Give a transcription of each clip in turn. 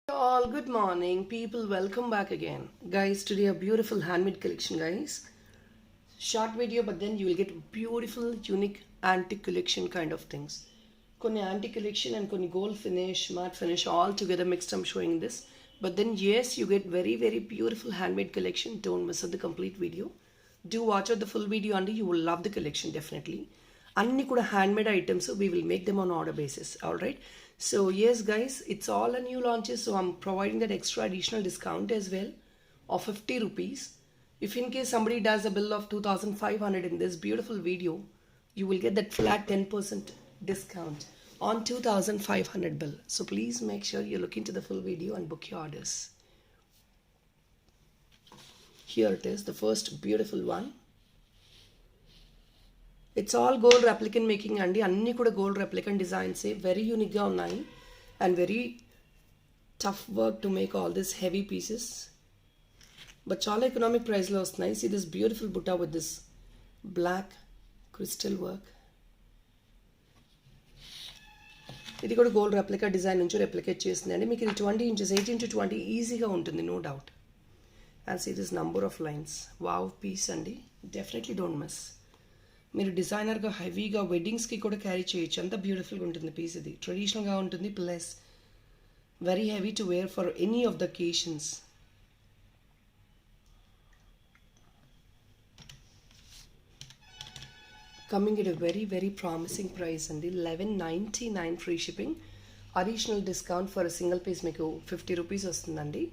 All good morning people, welcome back again guys. Today a beautiful handmade collection guys. Short video but then you will get beautiful unique antique collection kind of things. Konni antique collection and konni gold finish, matte finish all together mixed. I'm showing this. But then yes, you get very beautiful handmade collection. Don't miss out the complete video. Do watch out the full video and you will love the collection definitely. Anni kuda handmade items, so we will make them on order basis. Alright. So yes guys, it's all a new launches, so I'm providing that extra additional discount as well of 50 rupees. If in case somebody does a bill of 2500 in this beautiful video, you will get that flat 10% discount on 2500 bill. So please make sure you look into the full video and book your orders. Here it is, the first beautiful one. It's all gold replicant making andi, anni kuda gold replicant designs, very unique ga unnai and very tough work to make all these heavy pieces, but chala economic price lo vastunayi. See this beautiful butta with this black crystal work. ఇది కూడా gold replica design నుంచి replicate చేసిందండి. మీకు ఇది 20 inches 18 to 20 ఈజీగా ఉంటుంది, no doubt. And see this number of lines. Wow piece అండి, definitely don't miss. మీరు డిజైనర్గా హెవీగా వెడ్డింగ్స్కి కూడా క్యారీ చేయొచ్చు, అంత బ్యూటిఫుల్గా ఉంటుంది పీస్. ఇది ట్రెడిషనల్గా ఉంటుంది plus very heavy to wear for any of the occasions. Coming it very promising price అండి. 1199 free shipping. Additional discount for single piece మీకు 50 రూపీస్ వస్తుందండి.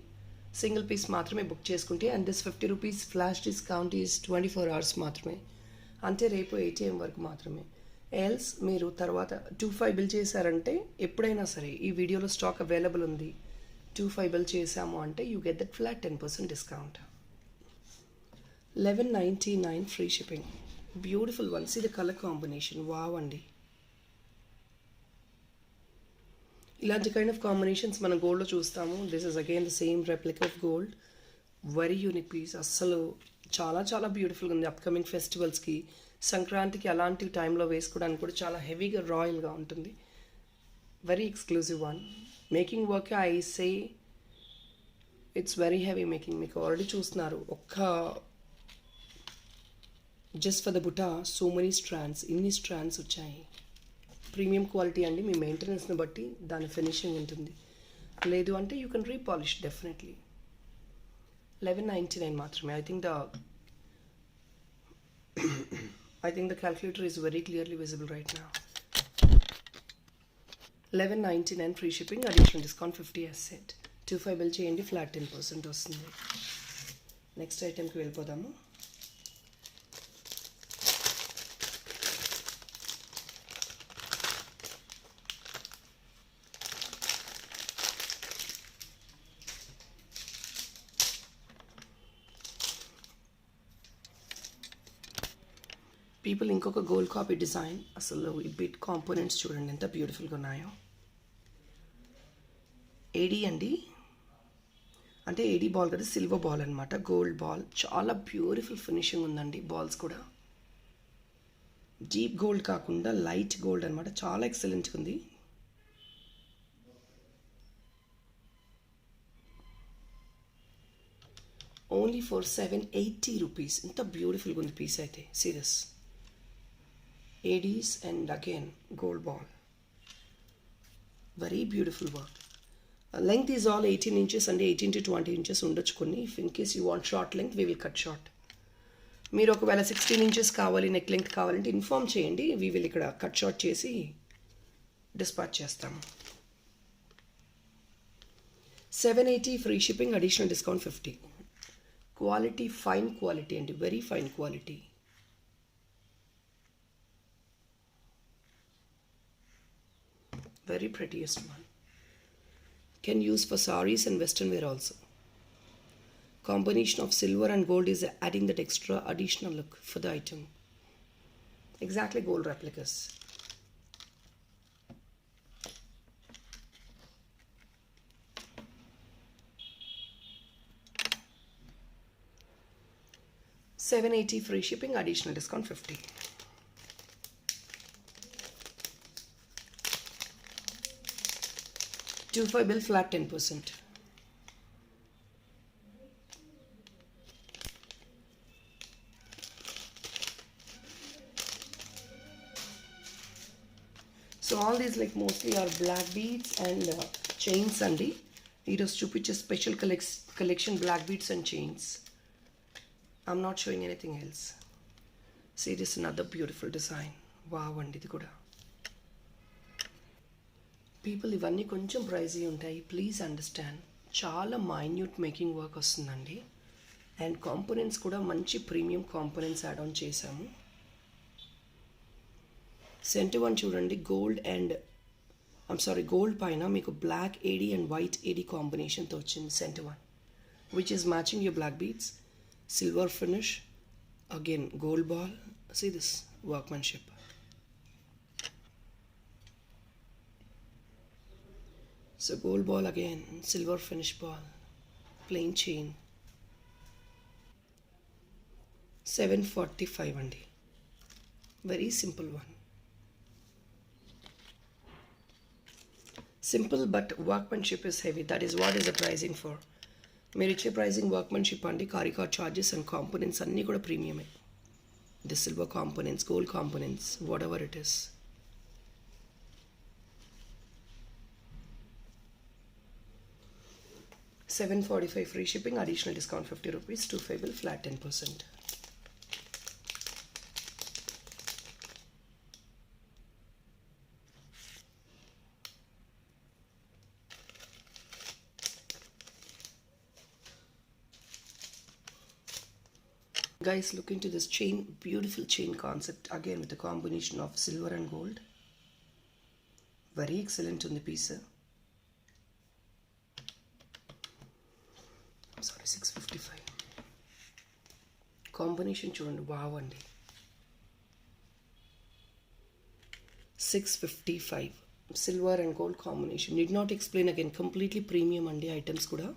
సింగిల్ పీస్ మాత్రమే బుక్ చేసుకుంటే. And this 50 rupees flash discount is 24 hours మాత్రమే, అంటే రేపు 8 AM వరకు మాత్రమే. ఎల్స్ మీరు తర్వాత 25 బిల్ చేశారంటే ఎప్పుడైనా సరే ఈ వీడియోలో స్టాక్ అవైలబుల్ ఉంది, 25 బిల్ చేసాము అంటే you get that flat 10% discount. 1199 free shipping. Beautiful ones. ఇది కలర్ కాంబినేషన్ వావ్ అండి. ఇలాంటి కైండ్ ఆఫ్ కాంబినేషన్స్ మనం గోల్డ్లో చూస్తాము. This is again the same replica of gold. Very unique piece. అస్సలు చాలా బ్యూటిఫుల్గా ఉంది. అప్కమింగ్ ఫెస్టివల్స్కి, సంక్రాంతికి అలాంటి టైంలో వేసుకోవడానికి కూడా చాలా హెవీగా రాయల్గా ఉంటుంది. Very exclusive one. Making work I say it's very heavy making. మీకు ఆల్రెడీ చూస్తున్నారు, ఒక్క just for the buta so many strands, ఇన్ని స్ట్రాండ్స్ వచ్చాయి. ప్రీమియం క్వాలిటీ అండి. మీ మెయింటెనెన్స్ని బట్టి దాని ఫినిషింగ్ ఉంటుంది. లేదు అంటే యూ కెన్ రీపాలిష్ డెఫినెట్లీ. 1199 మాత్రమే. I think the calculator is very clearly visible right now. 1199 free shipping, additional discount 50 as said. 25 bill చేయండి, ఫ్లాట్ 10% వస్తుంది. నెక్స్ట్ ఐటెంకి వెళ్ళిపోదాము. పీపుల్ ఇంకొక గోల్డ్ కాపీ డిజైన్. అసలు ఈ బిట్ కాంపోనెంట్స్ చూడండి ఎంత బ్యూటిఫుల్గా ఉన్నాయో. ఏడీ అండి, అంటే ఏడీ బాల్ కదా, సిల్వర్ బాల్ అనమాట, గోల్డ్ బాల్. చాలా బ్యూటిఫుల్ ఫినిషింగ్ ఉందండి. బాల్స్ కూడా డీప్ గోల్డ్ కాకుండా లైట్ గోల్డ్ అనమాట, చాలా ఎక్సలెంట్గా ఉంది. Only for 780 rupees. ఎంత బ్యూటిఫుల్గా ఉంది పీస్ అయితే. Serious ADs and again gold ball. Very beautiful work. Length is all 18 inches and 18 to 20 inches ఉండొచ్చు కొన్ని. If in case you want short length, we will cut short. మీరు ఒకవేళ 16 inches కావాలి, neck length కావాలంటే inform చేయండి, we will ఇక్కడ cut short చేసి dispatch చేస్తాము. 780 free shipping, additional discount 50. Quality fine quality అండి, very fine quality. Very prettiest one. Can use for sarees and western wear also. Combination of silver and gold is adding that extra additional look for the item. Exactly gold replicas. $780 free shipping, additional discount 50. 25 bill flat 10%. So all these like mostly are black beads and chains అండి. ఈరోజు చూపించే special collection black beads and chains. I'm not showing anything else. See, this is another beautiful design. Wow అండి ఇది కూడా. People ఇవన్నీ కొంచెం pricey ఉంటాయి, please understand. చాలా మైన్యూట్ మేకింగ్ వర్క్ వస్తుందండి. అండ్ కాంపోనెంట్స్ కూడా మంచి ప్రీమియం కాంపోనెంట్స్ యాడ్ ఆన్ చేశాము. సెంటర్ వన్ చూడండి, గోల్డ్ పైన మీకు black AD and white AD కాంబినేషన్తో వచ్చింది centre one, which is matching your black beads. Silver finish, again gold ball. See this workmanship. So gold ball again, silver finish ball, plain chain. 745 andi. Very simple one. Simple but workmanship is heavy. That is what is the pricing for. మీరు ఇచ్చే pricing workmanship అండి. కారికా charges and components అన్నీ కూడా ప్రీమియమే. The silver components, gold components, whatever it is. $745 free shipping, additional discount 50 rupees, 25 bill flat 10%. Guys, look into this chain, beautiful chain concept, again with a combination of silver and gold. Very excellent on the piece. Sorry, 655. Combination చూడండి, wow అండి. 655 silver and gold combination. Need not explain again, completely premium అండి items కూడా.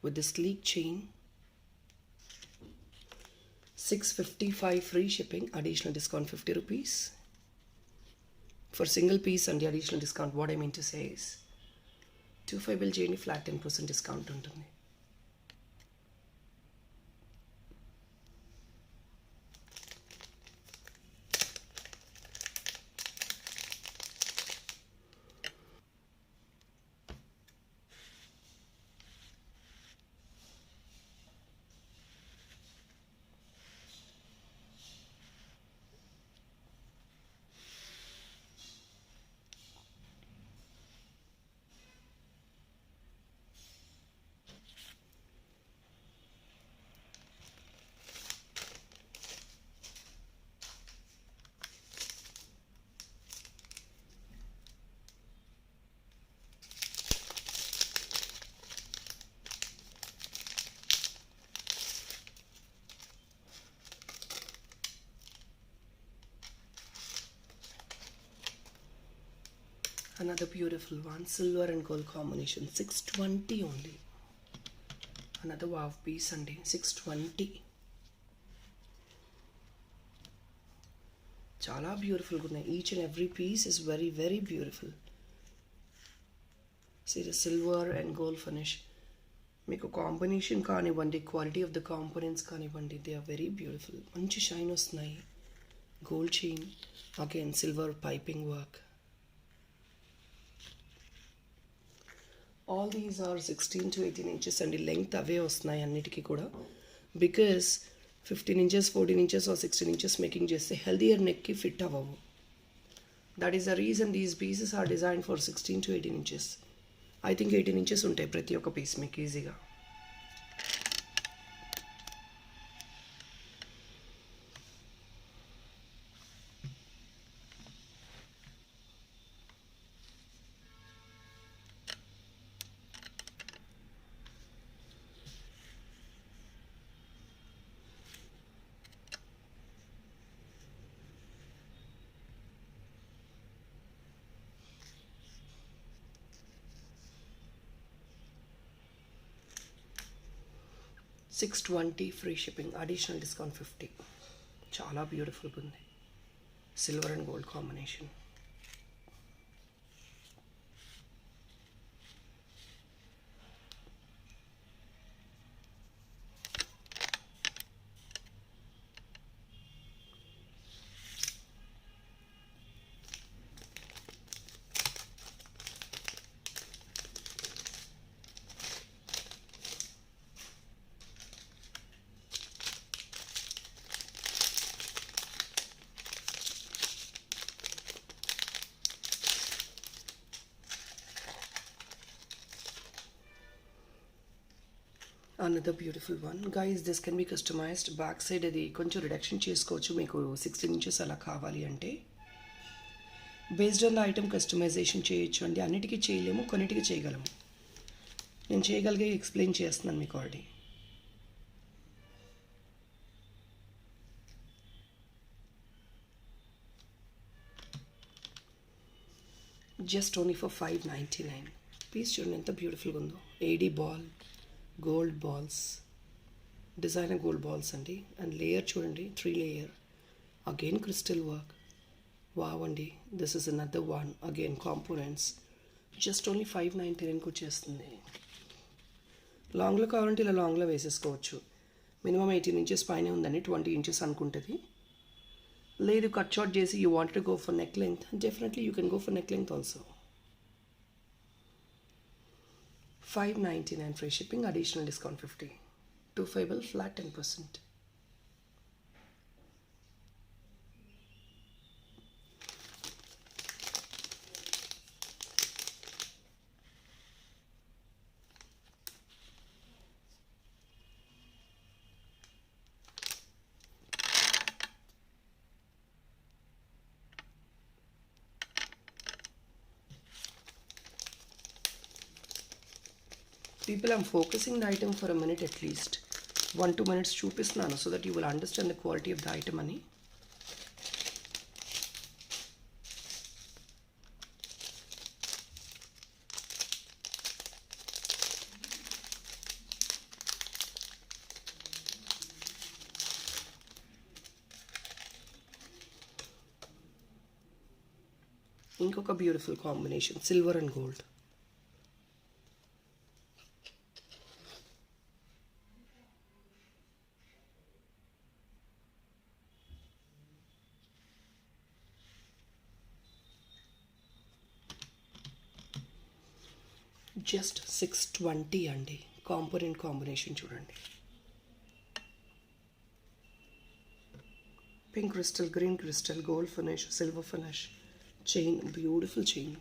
With the sleek chain. 655 free shipping, additional discount 50 rupees. For single piece and the additional discount, what I mean to say is 25 bill చేయండి, flat 10% discount ఉంటుంది. Another beautiful one, silver and gold combination, 620 only. Another wow piece అండి, 620. చాలా బ్యూటిఫుల్గా ఉన్నాయి. Each and every piece is very very beautiful. See the silver and gold finish. మీకు combination కానివ్వండి, quality of the components కానివ్వండి, they are very beautiful. మంచి shine వస్తున్నాయి. Gold chain, again silver piping work. All these are 16 to 18 inches అండి. Length అవే వస్తున్నాయి అన్నిటికీ కూడా. Because 15 inches, 14 inches or 16 inches making చేస్తే హెల్దియర్ నెక్కి ఫిట్ అవ్వవు. That is the reason these pieces are design for 16 to 18 inches. I think 18 inches ఉంటాయి ప్రతి ఒక్క పీస్ మీకు ఈజీగా. $620 ఫ్రీ షిప్పింగ్, అడిషనల్ డిస్కౌంట్ 50. చాలా బ్యూటిఫుల్గా ఉంది. Silver and gold combination. Another beautiful one guys. This can be customized. Back side అది కొంచెం రిడక్షన్ చేసుకోవచ్చు మీకు 16 ఇంచెస్ అలా కావాలి అంటే. Based on the item customization చేయొచ్చు అండి. అన్నిటికీ చేయలేము, కొన్నిటికి చేయగలము. నేను చేయగలిగే ఎక్స్ప్లెయిన్ చేస్తున్నాను మీకు ఆల్రెడీ. Just only for 599. పీస్ చూడండి ఎంత బ్యూటిఫుల్గా ఉందో. AD ball, gold balls, designer gold balls అండి. అండ్ లేయర్ చూడండి, 3 layer. Again crystal work. Wow అండి. This is another one. Again components. Just only 599కి వచ్చేస్తుంది. లాంగ్లో కావాలంటే ఇలా లాంగ్లో వేసేసుకోవచ్చు. మినిమం 18 ఇంచెస్ పైన ఉందండి, 20 ఇంచెస్ అనుకుంటుంది. లేదు కట్ షార్ట్ చేసి you want to go for neck length, definitely you can go for neck length also. 599 free shipping, additional discount 50. 25 flat 10%. People, I'm focusing the item for a minute at least. 1-2 minutes చూపిస్తున్నాను so that you will understand the quality of the item అని. ఇంకొక beautiful combination, silver and gold. Just 620 అండి. Component combination చూడండి. Pink crystal, green crystal, gold finish, silver finish, chain, beautiful chain.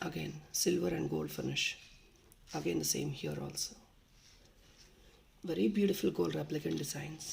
Again silver and gold finish. Again the same here also. Very beautiful gold replicant designs.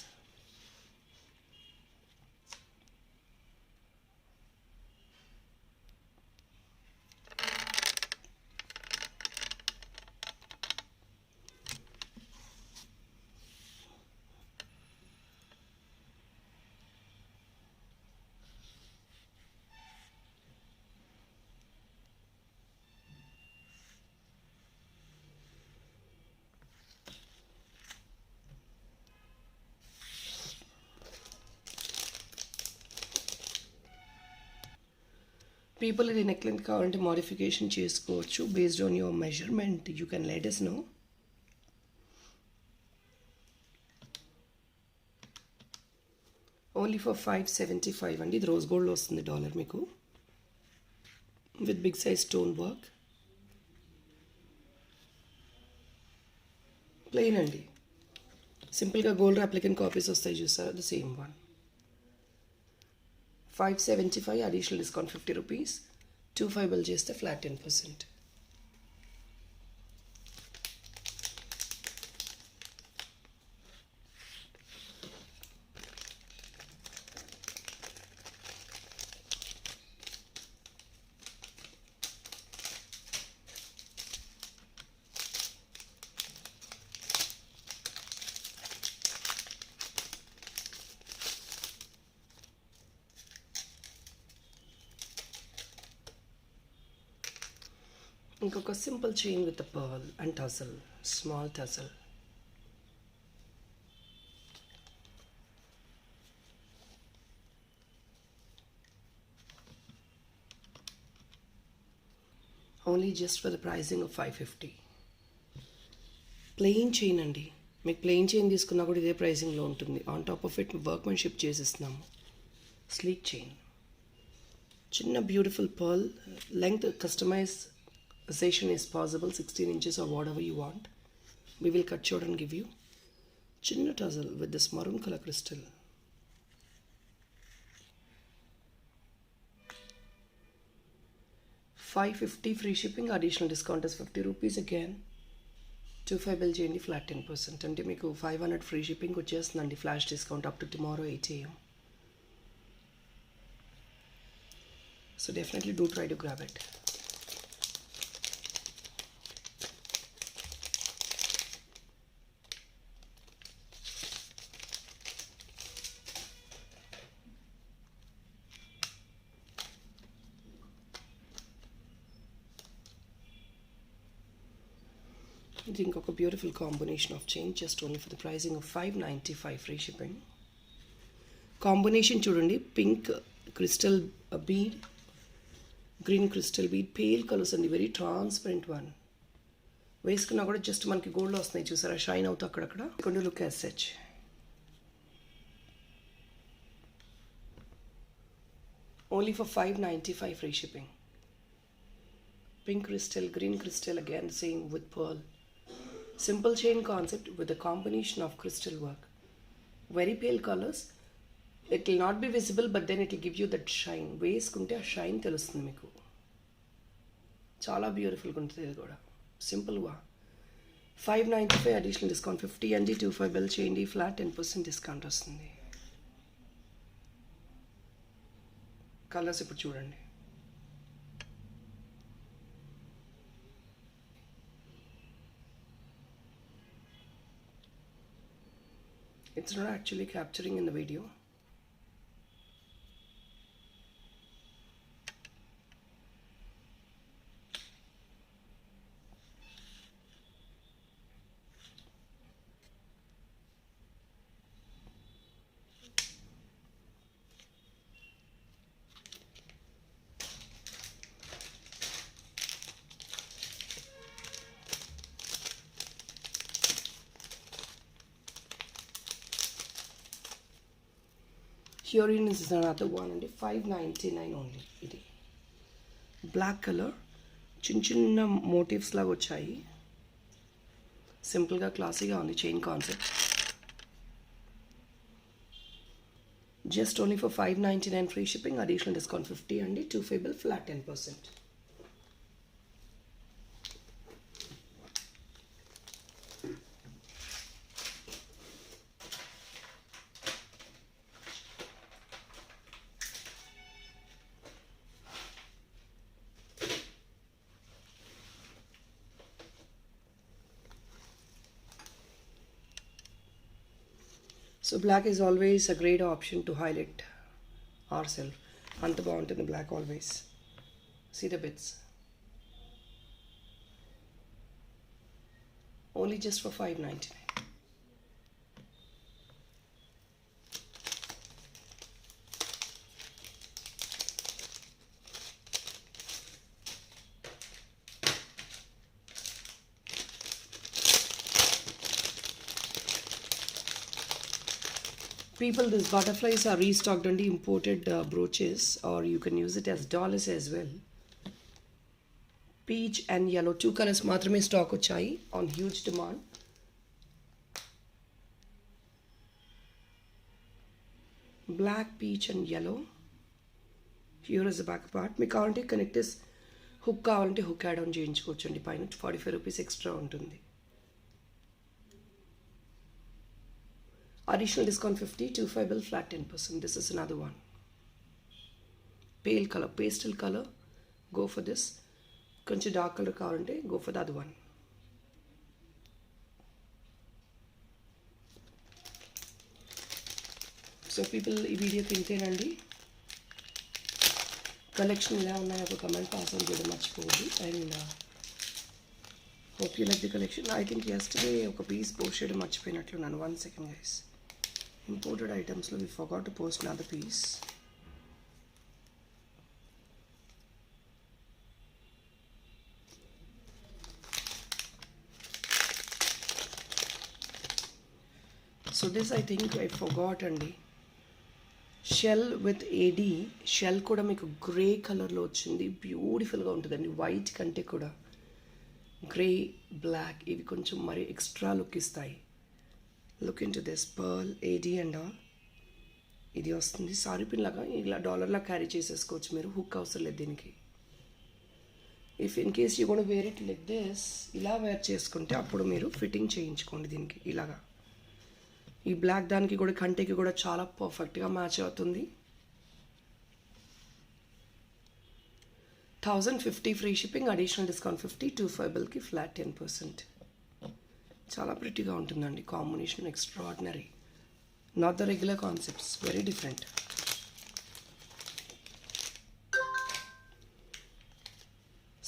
People ఇది neck length కావాలంటే modification చేసుకోవచ్చు. Based on your measurement you can let us know. Only for 575 అండి. ఇది rose గోల్డ్లో వస్తుంది dollar మీకు, with big size stone work. Plain అండి, సింపుల్గా గోల్డ్ అప్లికెంట్ కాపీస్ వస్తాయి చూసారా, the same one. 575 additional discount 50 rupees. 25 bill చేస్తే ఫ్లాట్ 10%. ఇంకొక simple chain with pearl and tassel, small tassel. Only just for the pricing of 550. Plain chain అండి, మీకు plain chain తీసుకున్నా కూడా ఇదే ప్రైజింగ్లో ఉంటుంది. On top of it workmanship చేసేస్తున్నాము. స్లీక్ చైన్, చిన్న beautiful pearl length customization is possible, 16 inches or whatever you want. We will cut short and give you chinna tassel with this maroon color crystal. $550 free shipping, additional discount is 50 rupees again. 25 bill చేయండి, flat 10%. అంటే మీకు 500 free shipping వచ్చేస్తుందండి, flash discount up to tomorrow 8 AM. So definitely do try to grab it. ఇది ఇంకొక beautiful combination of chain, just only for the pricing of 595 free shipping. Combination చూడండి, pink crystal bead, green crystal bead, pale colours అండి, very transparent one. వేసుకున్నా కూడా just మనకి గోల్డ్లో వస్తున్నాయి చూసారా, షైన్ అవుతూ అక్కడక్కడ. కొంచెం look as such. Only for 595 free shipping. Pink crystal, green crystal, again same with pearl. Simple chain concept with a combination of crystal work. Very pale colors. It will not be visible, but then it will give you that shine. వేసుకుంటే ఆ shine తెలుస్తుంది మీకు. చాలా బ్యూటిఫుల్గా ఉంటుంది ఇది కూడా, సింపుల్గా. 595 అడిషనల్ డిస్కౌంట్ 50 అండి. 25 బిల్ చేయండి, ఫ్లాట్ 10% డిస్కౌంట్ వస్తుంది. కలర్స్ ఇప్పుడు చూడండి. It's not actually capturing in the video. Here is another one అండి, 599 ఓన్లీ. ఇది బ్లాక్ కలర్, చిన్న చిన్న మోటివ్స్ లాగా వచ్చాయి, సింపుల్గా క్లాసీగా ఉంది chain concept. Just only for 599 free shipping, additional discount 50 అండి. 25 bill, flat 10%. So black is always a great option to highlight ourselves. అంత బాగుంటుంది black always. See the bits. Only just for 599. People, these butterflies are restocked on the imported brooches, or you can use it as dollars as well. Peach and yellow, 2 colors మాత్రమే stock వచ్చాయి, on huge demand. Black, peach and yellow. Here is the back part. మీకు కావాలంటే connectors hook కావాలంటే hook add on చేయించుకోవచ్చు అండి, పైన 45 rupees extra ఉంటుంది. Additional discount 50, 25 bill, flat 10%. This is another one. Pale color, pastel color, go for this. Konచెం dark color కావాలంటే go for the other one. So people, ఈ వీడియోకి ఇంతేనండి. Collection ఎలా ఉన్నాయో ఒక కమెంట్ పాస్ ఆన్ చేయడం మర్చిపోవద్దు. And hope you like the collection. I think yesterday ఒక పీస్ పోస్ట్ చేయడం మర్చిపోయినట్లున్నాను. 1 second guys. Imported items we forgot to post another piece. So this I think I forgot అండి. Shell with AD, shell కూడా మీకు grey కలర్లో వచ్చింది, బ్యూటిఫుల్గా ఉంటుందండి. White కంటే కూడా గ్రే, బ్లాక్ ఇవి కొంచెం మరి ఎక్స్ట్రా లుక్ ఇస్తాయి. Look in to this pearl, AD and all. ఇది వస్తుంది సారీ పిన్ లాగా, ఇలా డాలర్లా క్యారీ చేసేసుకోవచ్చు మీరు, హుక్ అవసరం లేదు దీనికి. If in case you gonna wear it like this, ఇలా వేర్ చేసుకుంటే అప్పుడు మీరు ఫిట్టింగ్ చేయించుకోండి దీనికి ఇలాగా. ఈ బ్లాక్ దానికి కూడా కంటికి కూడా చాలా పర్ఫెక్ట్గా మ్యాచ్ అవుతుంది. 1050 ఫ్రీ షిప్పింగ్, అడిషనల్ డిస్కౌంట్ 50, 25 బిల్కి ఫ్లాట్ 10%. చాలా ప్రిటీగా ఉంటుందండి. Combination extraordinary, not the regular concepts, very different.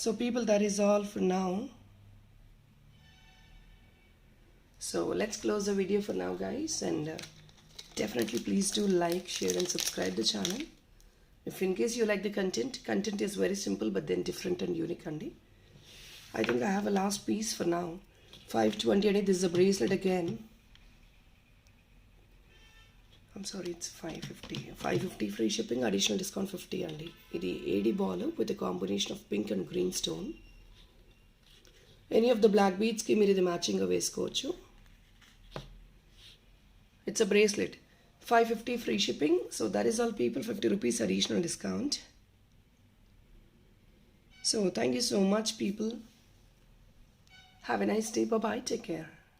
So people, that is all for now. So let's close the video for now, guys, and definitely please do like, share and subscribe the channel. If in case you like the content is very simple but then different and unique andi. I think I have a last piece for now. 520. This is a bracelet again. I'm sorry, it's 550. 550 free shipping, additional discount 50 andi. Idi AD ball with a combination of pink and green stone. Any of the black beads ki meer idi matching ga vesukochu. It's a bracelet. 550 free shipping. So that is all people, 50 rupees additional discount. So thank you so much people. Have a nice day. Bye bye. Take care.